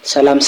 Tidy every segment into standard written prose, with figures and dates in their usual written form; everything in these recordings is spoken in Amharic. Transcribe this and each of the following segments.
ሰላም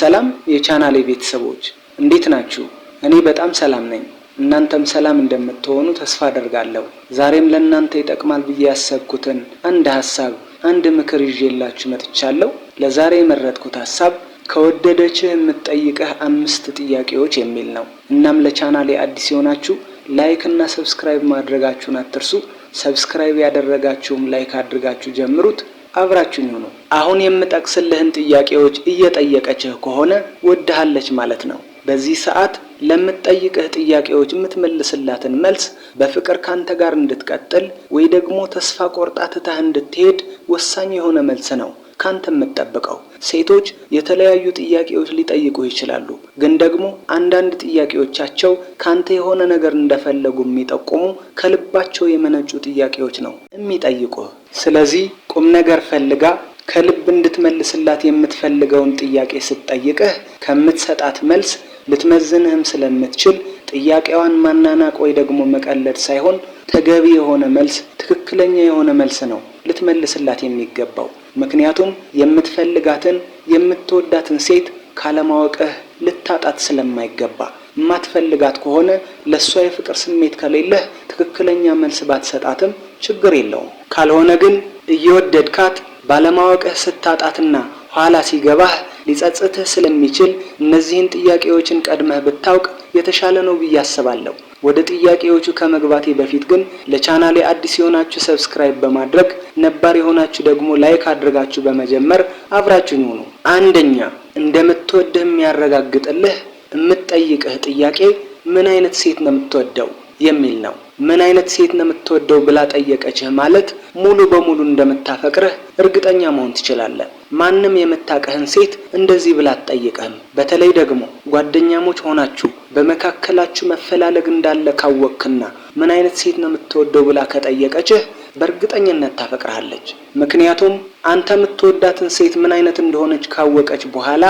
የቻናሌ ቤተሰቦች እንዴት ናችሁ? እኔ በጣም ሰላም ነኝ። እናንተም ሰላም እንደምትሆኑ ተስፋ አደርጋለሁ። ዛሬም ለእናንተ ይጠቅማል ብዬ ያሰብኩትን አንድ ሐሳብ አንድ ምክር ይዤላችሁ መጥቻለሁ። ለዛሬ የመረጥኩት ሐሳብ ከወደደችህ የምትጠይቅህ 5 ጥያቄዎች የሚል ነው። እናም ለቻናሌ አዲስ የሆናችሁ ላይክ እና ሰብስክራይብ ማድረጋችሁን አትርሱ። ሰብስክራይብ ያደረጋችሁም ላይክ አድርጋችሁ ጀምሩት። አብራችሁኝ ሁኑ። አሁን የምጠቅስልህን ጥያቄዎች እየጠየቀችህ ከሆነ ወድሃለች ማለት ነው። በዚህ ሰዓት ለምትጠይቅህ ጥያቄዎች የምትመልስላትን መልስ በፍቅር ካንተ ጋር እንድትቀጥል ወይ ደግሞ ተስፋ ቆርጣ ትተህ እንድትሄድ ወሳኝ የሆነ መልስ ነው ካንተ የምትጠብቀው። ሴቶች የተለያዩ ጥያቄዎች ሊጠይቁ ይችላሉ፣ ግን ደግሞ አንዳንድ ጥያቄዎቻቸው ካንተ የሆነ ነገር እንደፈለጉ የሚጠቁሙ ከልባቸው የመነጩ ጥያቄዎች ነው የሚጠይቁህ። ስለዚህ ቁም ነገር ፈልጋ ከልብ እንድትመልስላት የምትፈልገውን ጥያቄ ስትጠይቅህ ከምትሰጣት መልስ ልትመዝንህም ስለምትችል ጥያቄዋን ማናናቅ ወይ ደግሞ መቀለድ ሳይሆን ተገቢ የሆነ መልስ፣ ትክክለኛ የሆነ መልስ ነው ልትመልስላት የሚገባው። ምክንያቱም የምትፈልጋትን የምትወዳትን ሴት ካለማወቅህ ልታጣት ስለማይገባ። የማትፈልጋት ከሆነ ለሷ የፍቅር ስሜት ከሌለህ ትክክለኛ መልስ ባትሰጣትም ችግር የለውም። ካልሆነ ግን እየወደድካት ባለማወቅህ ስታጣትና ኋላ ሲገባህ ሊጸጽትህ ስለሚችል እነዚህን ጥያቄዎችን ቀድመህ ብታውቅ የተሻለ ነው ብዬ አስባለሁ። ወደ ጥያቄዎቹ ከመግባቴ በፊት ግን ለቻናሌ አዲስ የሆናችሁ ሰብስክራይብ በማድረግ ነባር የሆናችሁ ደግሞ ላይክ አድርጋችሁ በመጀመር አብራችሁኝ ሁኑ። አንደኛ፣ እንደምትወድህ የሚያረጋግጥልህ የምትጠይቅህ ጥያቄ ምን አይነት ሴት ነው የምትወደው የሚል ነው። ምን አይነት ሴት ነው የምትወደው ብላ ጠየቀችህ ማለት ሙሉ በሙሉ እንደምታፈቅርህ እርግጠኛ መሆን ትችላለህ። ማንም የምታቀህን ሴት እንደዚህ ብላ አትጠይቅህም። በተለይ ደግሞ ጓደኛሞች ሆናችሁ በመካከላችሁ መፈላለግ እንዳለ ካወቅክና ምን አይነት ሴት ነው የምትወደው ብላ ከጠየቀችህ በእርግጠኝነት ታፈቅርሃለች። ምክንያቱም አንተ የምትወዳትን ሴት ምን አይነት እንደሆነች ካወቀች በኋላ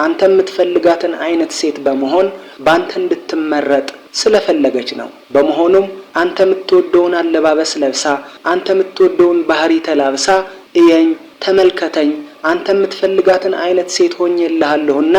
አንተ የምትፈልጋትን አይነት ሴት በመሆን ባንተ እንድትመረጥ ስለፈለገች ነው። በመሆኑም አንተ የምትወደውን አለባበስ ለብሳ፣ አንተ የምትወደውን ባህሪ ተላብሳ እየኝ፣ ተመልከተኝ፣ አንተ የምትፈልጋትን አይነት ሴት ሆኜልሃለሁና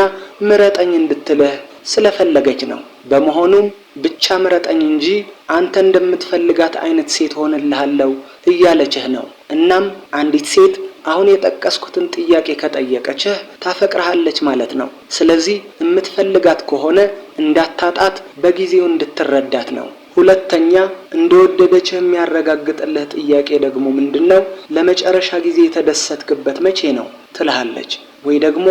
ምረጠኝ እንድትልህ ስለፈለገች ነው። በመሆኑም ብቻ ምረጠኝ እንጂ አንተ እንደምትፈልጋት አይነት ሴት ሆነልሃለሁ እያለችህ ነው። እናም አንዲት ሴት አሁን የጠቀስኩትን ጥያቄ ከጠየቀችህ ታፈቅርሃለች ማለት ነው። ስለዚህ የምትፈልጋት ከሆነ እንዳታጣት በጊዜው እንድትረዳት ነው። ሁለተኛ፣ እንደወደደችህ የሚያረጋግጥልህ ጥያቄ ደግሞ ምንድነው? ለመጨረሻ ጊዜ የተደሰትክበት መቼ ነው ትልሃለች። ወይ ደግሞ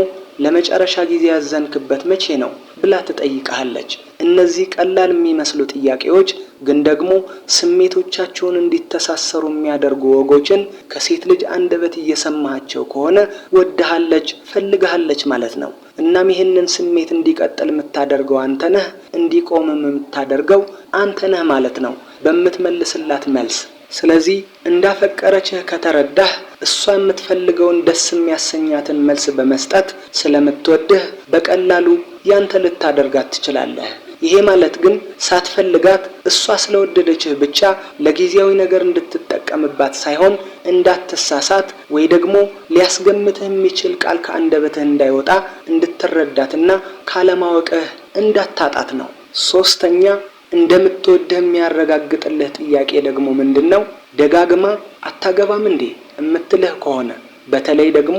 ለመጨረሻ ጊዜ ያዘንክበት መቼ ነው ብላ ትጠይቅሃለች። እነዚህ ቀላል የሚመስሉ ጥያቄዎች ግን ደግሞ ስሜቶቻቸውን እንዲተሳሰሩ የሚያደርጉ ወጎችን ከሴት ልጅ አንደበት እየሰማሃቸው ከሆነ ወድሃለች፣ ፈልግሃለች ማለት ነው። እናም ይህንን ስሜት እንዲቀጥል የምታደርገው አንተ ነህ፣ እንዲቆምም የምታደርገው አንተ ነህ ማለት ነው በምትመልስላት መልስ። ስለዚህ እንዳፈቀረችህ ከተረዳህ እሷ የምትፈልገውን ደስ የሚያሰኛትን መልስ በመስጠት ስለምትወድህ በቀላሉ ያንተ ልታደርጋት ትችላለህ። ይሄ ማለት ግን ሳትፈልጋት እሷ ስለወደደችህ ብቻ ለጊዜያዊ ነገር እንድትጠቀምባት ሳይሆን እንዳትሳሳት ወይ ደግሞ ሊያስገምትህ የሚችል ቃል ከአንደበትህ እንዳይወጣ እንድትረዳትና ካለማወቅህ እንዳታጣት ነው። ሶስተኛ፣ እንደምትወድህ የሚያረጋግጥልህ ጥያቄ ደግሞ ምንድነው? ደጋግማ አታገባም እንዴ የምትልህ ከሆነ በተለይ ደግሞ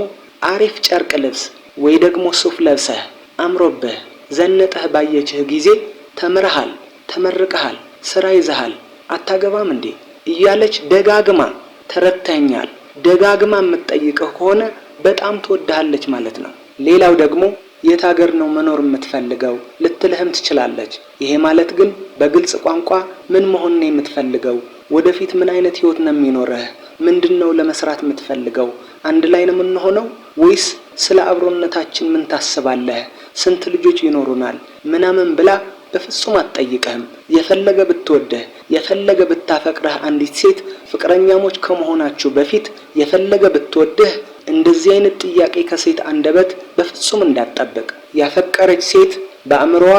አሪፍ ጨርቅ ልብስ ወይ ደግሞ ሱፍ ለብሰህ አምሮብህ ዘንጠህ ባየችህ ጊዜ ተምረሃል፣ ተመርቀሃል፣ ስራ ይዘሃል፣ አታገባም እንዴ እያለች ደጋግማ ተረድተኛል ደጋግማ የምትጠይቅህ ከሆነ በጣም ትወድሃለች ማለት ነው። ሌላው ደግሞ የት ሀገር ነው መኖር የምትፈልገው ልትልህም ትችላለች። ይሄ ማለት ግን በግልጽ ቋንቋ ምን መሆን ነው የምትፈልገው? ወደፊት ምን አይነት ህይወት ነው የሚኖርህ? ምንድነው ለመስራት የምትፈልገው? አንድ ላይ ነው የምንሆነው ወይስ ስለ አብሮነታችን ምን ታስባለህ? ስንት ልጆች ይኖሩናል? ምናምን ብላ በፍጹም አትጠይቅህም። የፈለገ ብትወድህ የፈለገ ብታፈቅርህ አንዲት ሴት ፍቅረኛሞች ከመሆናችሁ በፊት የፈለገ ብትወድህ እንደዚህ አይነት ጥያቄ ከሴት አንደበት በፍጹም እንዳትጠብቅ። ያፈቀረች ሴት በአእምሮዋ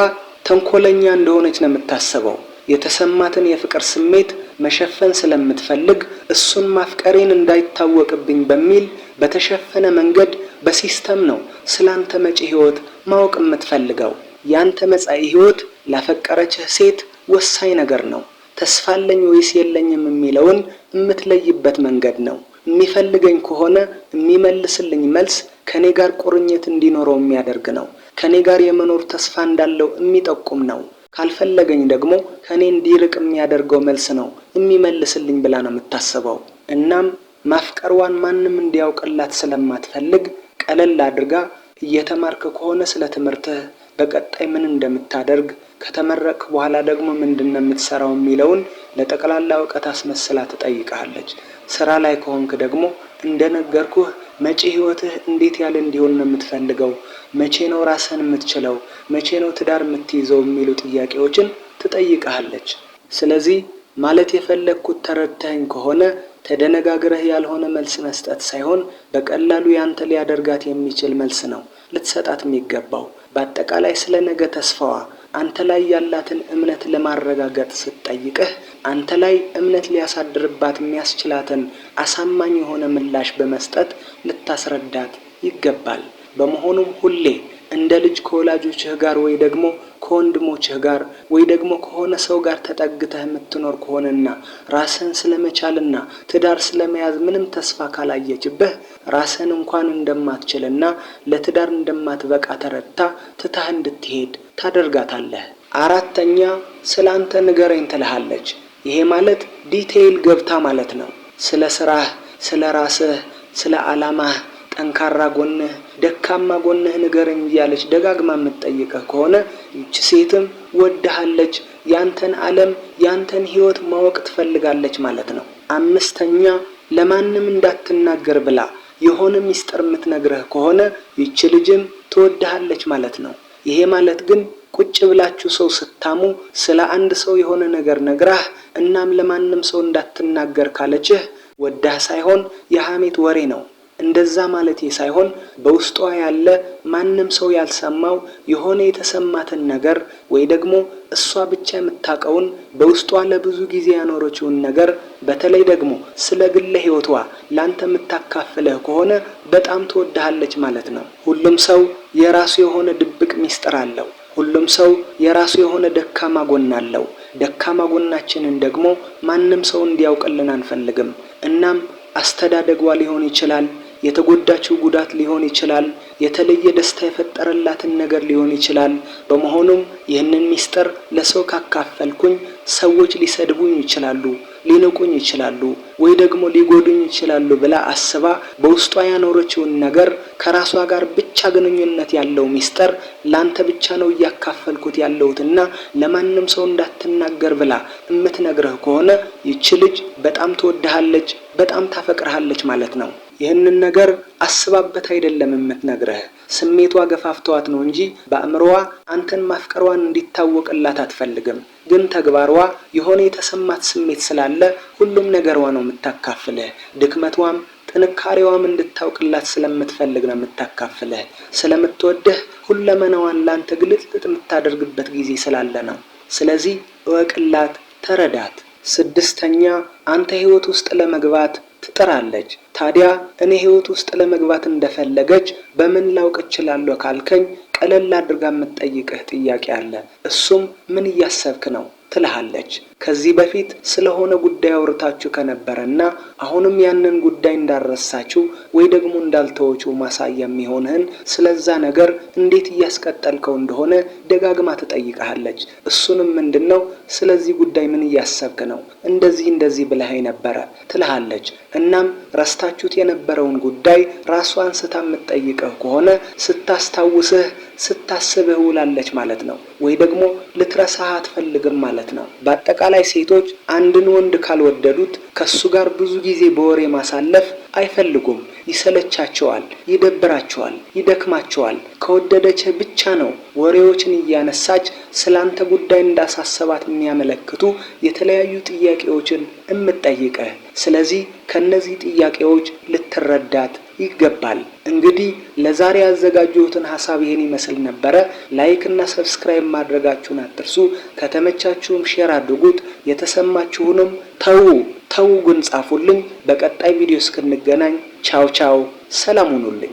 ተንኮለኛ እንደሆነች ነው የምታስበው። የተሰማትን የፍቅር ስሜት መሸፈን ስለምትፈልግ እሱን ማፍቀሬን እንዳይታወቅብኝ በሚል በተሸፈነ መንገድ በሲስተም ነው ስላንተ መጪ ህይወት ማወቅ የምትፈልገው። ያንተ መጻኢ ህይወት ላፈቀረችህ ሴት ወሳኝ ነገር ነው። ተስፋ አለኝ ወይስ የለኝም የሚለውን የምትለይበት መንገድ ነው። የሚፈልገኝ ከሆነ የሚመልስልኝ መልስ ከኔ ጋር ቁርኝት እንዲኖረው የሚያደርግ ነው። ከኔ ጋር የመኖር ተስፋ እንዳለው የሚጠቁም ነው። ካልፈለገኝ ደግሞ ከኔ እንዲርቅ የሚያደርገው መልስ ነው የሚመልስልኝ ብላ ነው የምታስበው። እናም ማፍቀሯን ማንም እንዲያውቅላት ስለማትፈልግ ቀለል አድርጋ እየተማርክ ከሆነ ስለ ትምህርትህ፣ በቀጣይ ምን እንደምታደርግ፣ ከተመረቅክ በኋላ ደግሞ ምንድነው የምትሰራው የሚለውን ለጠቅላላ እውቀት አስመስላ ትጠይቃለች። ስራ ላይ ከሆንክ ደግሞ እንደነገርኩህ መጪ ህይወትህ እንዴት ያለ እንዲሆን ነው የምትፈልገው፣ መቼ ነው ራስህን የምትችለው፣ መቼ ነው ትዳር የምትይዘው የሚሉ ጥያቄዎችን ትጠይቃለች። ስለዚህ ማለት የፈለግኩት ተረድተኸኝ ከሆነ ተደነጋግረህ ያልሆነ መልስ መስጠት ሳይሆን በቀላሉ ያንተ ሊያደርጋት የሚችል መልስ ነው ልትሰጣት የሚገባው። በአጠቃላይ ስለ ነገ ተስፋዋ አንተ ላይ ያላትን እምነት ለማረጋገጥ ስትጠይቅህ አንተ ላይ እምነት ሊያሳድርባት የሚያስችላትን አሳማኝ የሆነ ምላሽ በመስጠት ልታስረዳት ይገባል። በመሆኑም ሁሌ እንደ ልጅ ከወላጆችህ ጋር ወይ ደግሞ ከወንድሞችህ ጋር ወይ ደግሞ ከሆነ ሰው ጋር ተጠግተህ የምትኖር ከሆነና ራስህን ስለመቻልና ትዳር ስለመያዝ ምንም ተስፋ ካላየችብህ ራስህን እንኳን እንደማትችልና ለትዳር እንደማትበቃ ተረድታ ትታህ እንድትሄድ ታደርጋታለህ። አራተኛ ስላንተ ንገረኝ ትልሃለች። ይሄ ማለት ዲቴይል ገብታ ማለት ነው። ስለ ስራህ፣ ስለ ራስህ፣ ስለ ዓላማህ፣ ጠንካራ ጎንህ፣ ደካማ ጎንህ ንገረኝ እያለች ደጋግማ የምትጠይቅህ ከሆነ ይህች ሴትም ወድሃለች፣ ያንተን ዓለም ያንተን ህይወት ማወቅ ትፈልጋለች ማለት ነው። አምስተኛ ለማንም እንዳትናገር ብላ የሆነ ሚስጥር የምትነግርህ ከሆነ ይህች ልጅም ትወድሃለች ማለት ነው። ይሄ ማለት ግን ቁጭ ብላችሁ ሰው ስታሙ ስለ አንድ ሰው የሆነ ነገር ነግራህ እናም ለማንም ሰው እንዳትናገር ካለችህ ወዳህ ሳይሆን የሐሜት ወሬ ነው። እንደዛ ማለት ሳይሆን በውስጧ ያለ ማንም ሰው ያልሰማው የሆነ የተሰማትን ነገር ወይ ደግሞ እሷ ብቻ የምታውቀውን በውስጧ ለብዙ ጊዜ ያኖረችውን ነገር በተለይ ደግሞ ስለ ግለ ህይወቷ ላንተ የምታካፍልህ ከሆነ በጣም ትወድሃለች ማለት ነው። ሁሉም ሰው የራሱ የሆነ ድብቅ ሚስጥር አለው። ሁሉም ሰው የራሱ የሆነ ደካማ ጎን አለው። ደካማ ጎናችንን ደግሞ ማንም ሰው እንዲያውቅልን አንፈልግም። እናም አስተዳደጓ ሊሆን ይችላል፣ የተጎዳችው ጉዳት ሊሆን ይችላል፣ የተለየ ደስታ የፈጠረላትን ነገር ሊሆን ይችላል። በመሆኑም ይህንን ሚስጥር ለሰው ካካፈልኩኝ ሰዎች ሊሰድቡኝ ይችላሉ፣ ሊንቁኝ ይችላሉ፣ ወይ ደግሞ ሊጎዱኝ ይችላሉ ብላ አስባ በውስጧ ያኖረችውን ነገር ከራሷ ጋር ብቻ ግንኙነት ያለው ሚስጥር ላንተ ብቻ ነው እያካፈልኩት ያለሁትና ለማንም ሰው እንዳትናገር ብላ የምትነግርህ ከሆነ ይህች ልጅ በጣም ትወድሃለች፣ በጣም ታፈቅርሃለች ማለት ነው። ይህንን ነገር አስባበት አይደለም የምትነግርህ፣ ስሜቷ ገፋፍቷት ነው እንጂ በአእምሮዋ አንተን ማፍቀሯን እንዲታወቅላት አትፈልግም። ግን ተግባሯ የሆነ የተሰማት ስሜት ስላለ ሁሉም ነገሯ ነው የምታካፍልህ። ድክመቷም ጥንካሬዋም እንድታውቅላት ስለምትፈልግ ነው የምታካፍልህ። ስለምትወድህ ሁለመናዋን ላንተ ግልጥልጥ የምታደርግበት ጊዜ ስላለ ነው። ስለዚህ እወቅላት፣ ተረዳት። ስድስተኛ አንተ ህይወት ውስጥ ለመግባት ትጥራለች። ታዲያ እኔ ህይወት ውስጥ ለመግባት እንደፈለገች በምን ላውቅ እችላለሁ ካልከኝ ቀለል አድርጋ የምትጠይቅህ ጥያቄ አለ። እሱም ምን እያሰብክ ነው ትልሃለች። ከዚህ በፊት ስለሆነ ጉዳይ አውርታችሁ ከነበረና አሁንም ያንን ጉዳይ እንዳረሳችሁ ወይ ደግሞ እንዳልተወችው ማሳያ የሚሆንህን ስለዛ ነገር እንዴት እያስቀጠልከው እንደሆነ ደጋግማ ትጠይቅሃለች። እሱንም ምንድነው ስለዚህ ጉዳይ ምን እያሰብክ ነው? እንደዚህ ብለህ ነበረ ትልሃለች። እናም ረስታችሁት የነበረውን ጉዳይ ራሷን ስታ የምትጠይቅህ ከሆነ ስታስታውስህ ስታስብህ ውላለች ማለት ነው። ወይ ደግሞ ልትረሳህ አትፈልግም ማለት ነው። በአጠቃላይ ሴቶች አንድን ወንድ ካልወደዱት ከሱ ጋር ብዙ ጊዜ በወሬ ማሳለፍ አይፈልጉም። ይሰለቻቸዋል፣ ይደብራቸዋል፣ ይደክማቸዋል። ከወደደችህ ብቻ ነው ወሬዎችን እያነሳች ስላንተ ጉዳይ እንዳሳሰባት የሚያመለክቱ የተለያዩ ጥያቄዎችን እምትጠይቅህ። ስለዚህ ከነዚህ ጥያቄዎች ልትረዳት ይገባል። እንግዲህ ለዛሬ ያዘጋጀሁትን ሐሳብ ይሄን ይመስል ነበረ። ላይክ እና ሰብስክራይብ ማድረጋችሁን አትርሱ። ከተመቻችሁም ሼር አድርጉት። የተሰማችሁንም ተው ግን ጻፉልኝ። በቀጣይ ቪዲዮ እስክንገናኝ ቻው ቻው፣ ሰላም ሁኑልኝ።